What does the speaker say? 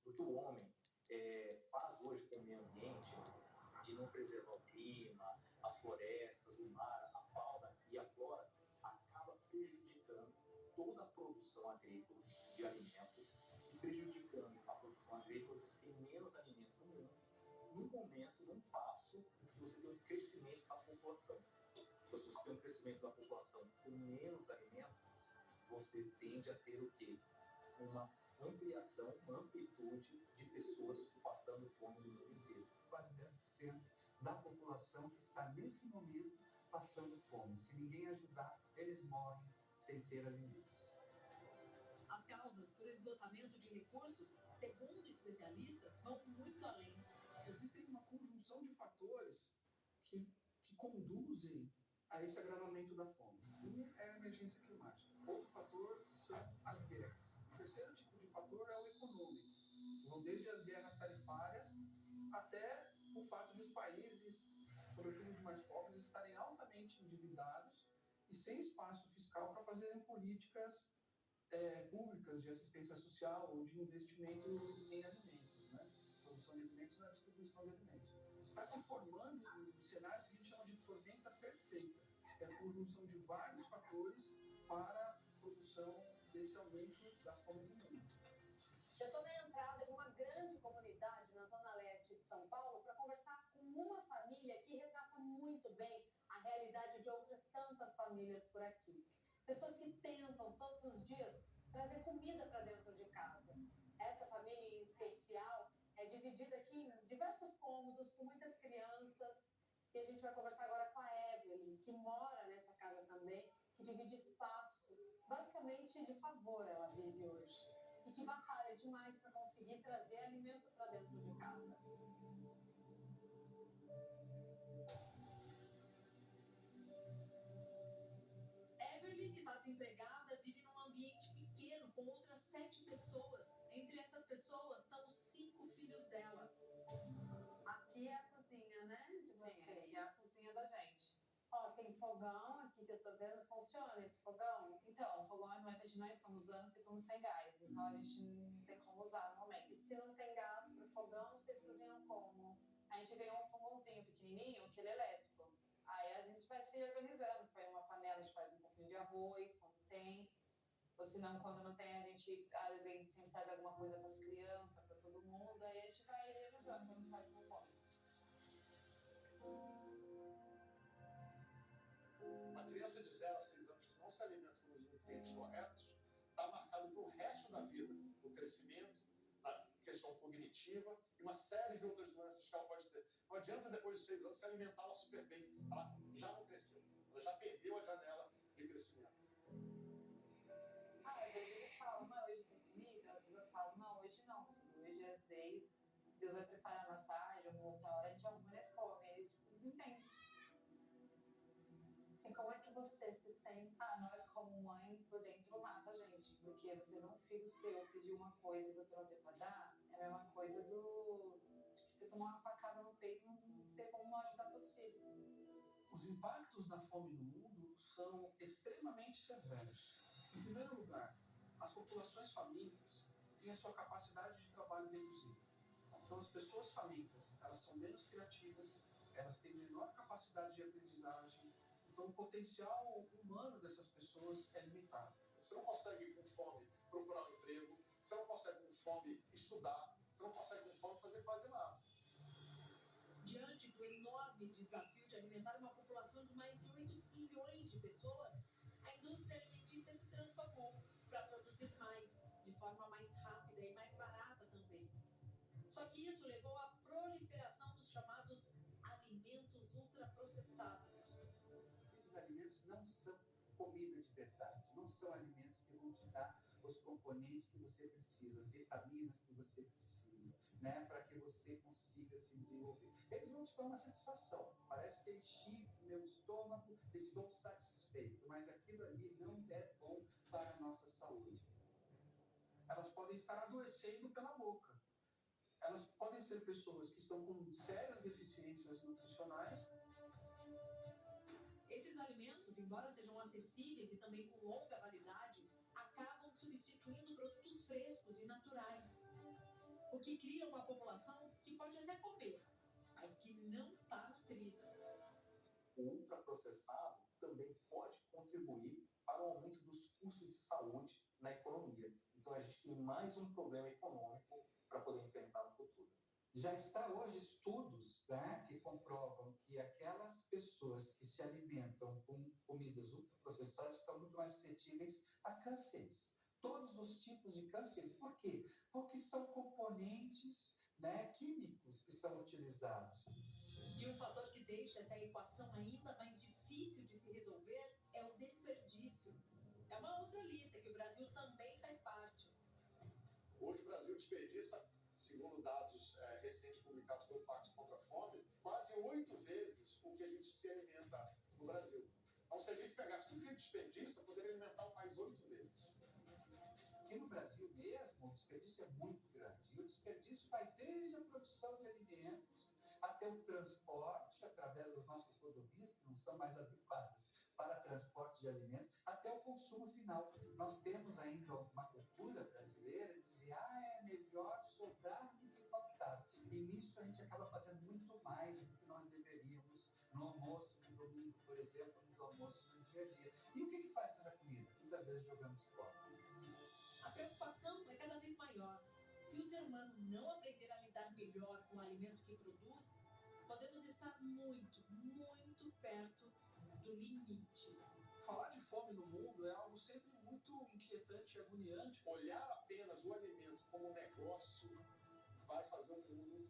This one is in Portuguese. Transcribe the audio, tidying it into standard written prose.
do que o homem faz hoje com o meio ambiente, de não preservar o clima, as florestas, o mar, a fauna e a flora, acaba prejudicando toda a produção agrícola de alimentos e prejudicando a produção agrícola, você tem menos alimentos no mundo, num momento, num passo, que você tem um crescimento da população. Então, se você tem um crescimento da população com menos alimentos, você tende a ter o quê? Uma ampliação, uma amplitude de pessoas passando fome no mundo inteiro. Quase 10% da população que está nesse momento passando fome. Se ninguém ajudar, eles morrem sem ter alimentos. As causas por esgotamento de recursos, segundo especialistas, vão muito além. Existem uma conjunção de fatores que conduzem a esse agravamento da fome. Um é a emergência climática. Outro fator são as guerras. O terceiro tipo de fator é o econômico. Vão desde as guerras tarifárias até o fato de os países, sobretudo os mais pobres, estarem altamente endividados e sem espaço fiscal para fazerem políticas públicas de assistência social ou de investimento em alimentos, né? Produção de alimentos na distribuição de alimentos. Está se formando um cenário que a gente chama de tormenta perfeita. É a conjunção de vários fatores para a produção desse aumento da fome no mundo. Eu estou na entrada de uma grande comunidade na zona leste de São Paulo para conversar com uma família que retrata muito bem a realidade de outras tantas famílias por aqui. Pessoas que tentam todos os dias trazer comida para dentro de casa. Essa família em especial é dividida aqui em diversos cômodos, com muitas crianças. E a gente vai conversar agora com a Evelyn, que mora nessa casa também, que divide espaço. Basicamente, de favor, ela vive hoje. E que batalha demais para conseguir trazer alimento para dentro de casa. Evelyn, que está desempregada, vive num ambiente pequeno com outras 7 pessoas. Entre essas pessoas estão os 5 filhos dela. Aqui é a cozinha, né? De vocês. Sim, aqui é a cozinha da gente. Ó, tem fogão aqui que eu tô vendo. Funciona esse fogão? Então, o fogão a gente não estamos usando porque estamos sem gás. Então a gente não tem como usar no momento. E se não tem gás pro fogão, vocês cozinham como? A gente ganhou um fogãozinho pequenininho, que ele é elétrico. Aí a gente vai se organizando. Põe uma panela, a gente faz um pouquinho de arroz quando tem. Ou se não, quando não tem, alguém sempre traz alguma coisa para as crianças, para todo mundo. Aí a gente vai realizando quando faz com fome. Uma criança de 0 a 6 anos que não se alimenta com os nutrientes corretos está marcado para o resto da vida, no crescimento, na questão cognitiva e uma série de outras doenças que ela pode ter. Não adianta, depois de 6 anos, se alimentá-la super bem. Ela já não cresceu, ela já perdeu a janela de crescimento. Às vezes eles falam, não, hoje tem comida. Às vezes eu falo, não, hoje não, filho. Hoje às vezes Deus vai preparar mais tarde, ou outra hora a gente arruma e eles comem. Eles entendem. E como é que você se sente? Nós como mãe, por dentro mata a gente. Porque você ver um filho seu pedir uma coisa e você não ter pra dar, é a mesma coisa de que você tomar uma facada no peito e não ter como ajudar seus filhos. Os impactos da fome no mundo são extremamente severos. Em primeiro lugar, as populações famintas têm a sua capacidade de trabalho reduzida. Então, as pessoas famintas, elas são menos criativas, elas têm menor capacidade de aprendizagem. Então, o potencial humano dessas pessoas é limitado. Você não consegue, com fome, procurar um emprego, você não consegue, com fome, estudar, você não consegue, com fome, fazer quase nada. Diante do enorme desafio de alimentar uma população de mais de 8 bilhões de pessoas, a indústria alimentícia se transformou para produzir mais, de forma mais rápida e mais barata também. Só que isso levou à proliferação dos chamados alimentos ultraprocessados. Esses alimentos não são comida de verdade, não são alimentos que vão te dar os componentes que você precisa, as vitaminas que você precisa, né, para que você consiga se desenvolver. Eles vão te dar uma satisfação, parece que enchi meu estômago, estou satisfeito, mas aquilo ali não é bom para a nossa saúde. Elas podem estar adoecendo pela boca. Elas podem ser pessoas que estão com sérias deficiências nutricionais. Esses alimentos, embora sejam acessíveis e também com longa validade, acabam substituindo produtos frescos e naturais. o que cria uma população que pode até comer, mas que não está nutrida. O ultraprocessado também pode contribuir para o aumento dos custos de saúde na economia. Então a gente tem mais um problema econômico para poder enfrentar no futuro. Já está hoje estudos, né, que comprovam que aquelas pessoas que se alimentam com comidas ultraprocessadas estão muito mais suscetíveis a cânceres. Todos os tipos de cânceres. Por quê? Porque são componentes, né, químicos que são utilizados. E um fator que deixa essa equação ainda mais difícil de se resolver é o desperdício. É uma outra lista que o Brasil também faz parte. Hoje o Brasil desperdiça, segundo dados recentes publicados pelo Pacto contra a Fome, quase 8 vezes o que a gente se alimenta no Brasil. Então, se a gente pegasse tudo que a gente desperdiça, poderia alimentar o país 8 vezes. Aqui no Brasil mesmo, o desperdício é muito grande. E o desperdício vai desde a produção de alimentos até o transporte, através das nossas rodovias, que não são mais adequadas para transporte de alimentos, até o consumo final. Nós temos ainda uma cultura brasileira de dizer, é melhor sobrar do que faltar. E nisso a gente acaba fazendo muito mais do que nós deveríamos no almoço, no domingo, por exemplo, nos almoços do dia a dia. E o que faz com essa comida? Muitas vezes jogamos fora. A preocupação é cada vez maior. Se o ser humano não aprender a lidar melhor com o alimento que produz, podemos estar muito, muito perto do limite. Falar de fome no mundo é algo sempre muito inquietante e agoniante. Olhar apenas o alimento como um negócio vai fazer o mundo